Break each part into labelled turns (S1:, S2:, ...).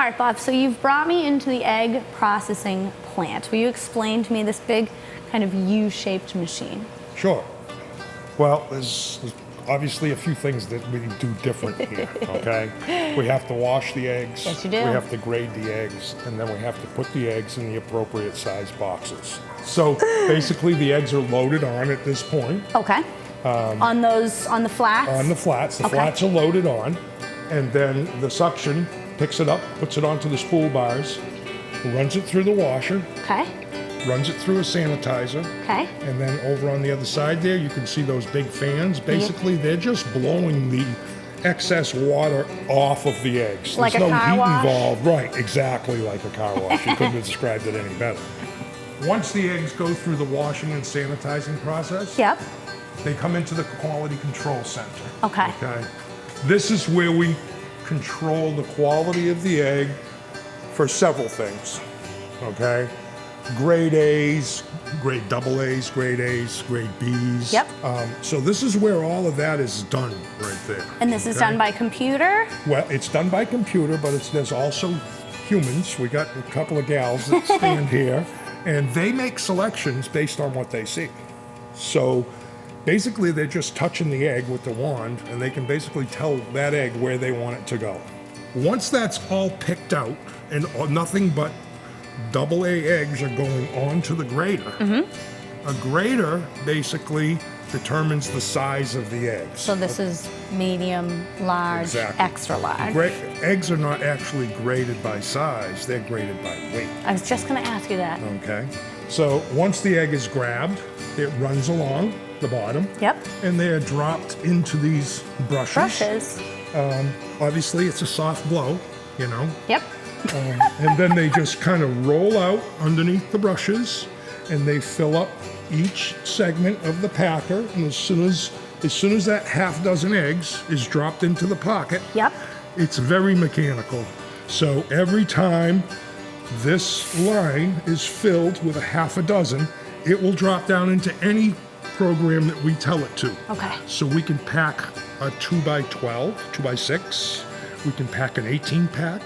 S1: All right, Bob, so you've brought me into the egg processing plant. Will you explain to me this big kind of U-shaped machine?
S2: Sure. Well, there's obviously a few things that we do different here, okay? We have to wash the eggs.
S1: Yes, you do.
S2: We have to grade the eggs, and then we have to put the eggs in the appropriate size boxes. So basically the eggs are loaded on at this point.
S1: Okay. On the flats?
S2: On the flats. The
S1: Okay.
S2: flats are loaded on, and then the suction picks it up, puts it onto the spool bars, runs it through the washer,
S1: Okay.
S2: runs it through a sanitizer,
S1: Okay.
S2: and then over on the other side there, you can see those big fans. Basically, they're just blowing the excess water off of the eggs.
S1: Like
S2: There's
S1: a
S2: no
S1: car
S2: heat
S1: wash?
S2: involved. Right, exactly like a car wash. You couldn't have described it any better. Once the eggs go through the washing and sanitizing process,
S1: Yep.
S2: they come into the quality control center.
S1: Okay.
S2: Okay. This is where we control the quality of the egg for several things. Okay. Grade A's, grade double A's, grade A's, grade B's.
S1: Yep.
S2: So this is where all of that is done right there.
S1: And this is
S2: okay?
S1: done by computer?
S2: Well, it's done by computer, but there's also humans. We got a couple of gals that stand here, and they make selections based on what they see. So basically, they're just touching the egg with the wand, and they can basically tell that egg where they want it to go. Once that's all picked out, and nothing but double A eggs are going onto the grater, a grater basically determines the size of the eggs.
S1: So this is medium, large,
S2: Exactly.
S1: extra large.
S2: Eggs are not actually graded by size, they're graded by weight.
S1: I was just going to ask you that.
S2: Okay. So once the egg is grabbed, it runs along the bottom.
S1: Yep.
S2: And they are dropped into these brushes.
S1: Brushes.
S2: Obviously, it's a soft blow, you know.
S1: Yep.
S2: And then they just kind of roll out underneath the brushes, and they fill up each segment of the packer. And as soon as that half dozen eggs is dropped into the pocket,
S1: Yep.
S2: it's very mechanical. So every time this line is filled with a half a dozen, it will drop down into any program that we tell it to.
S1: Okay.
S2: So we can pack a 2x12, 2x6. We can pack an 18 pack.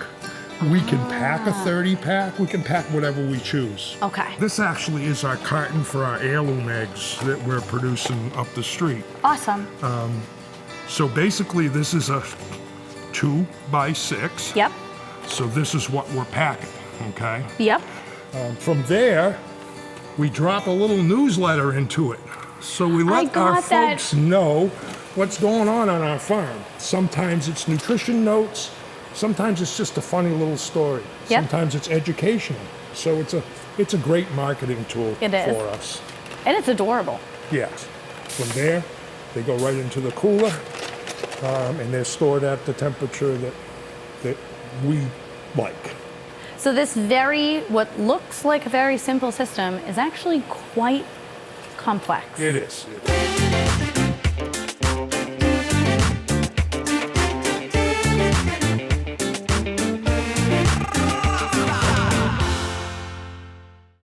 S2: We can pack a 30 pack. We can pack whatever we choose.
S1: Okay.
S2: This actually is our carton for our heirloom eggs that we're producing up the street.
S1: Awesome.
S2: So basically this is a 2x6.
S1: Yep.
S2: So this is what we're packing, okay?
S1: Yep.
S2: From there, we drop a little newsletter into it. So we let our
S1: got that.
S2: folks know what's going on our farm. Sometimes it's nutrition notes. Sometimes it's just a funny little story.
S1: Yep.
S2: Sometimes it's educational. So it's a great marketing tool
S1: It is.
S2: for us.
S1: And it's adorable.
S2: Yes. From there, they go right into the cooler, and they're stored at the temperature that we like.
S1: So this what looks like a very simple system is actually quite complex.
S2: It is.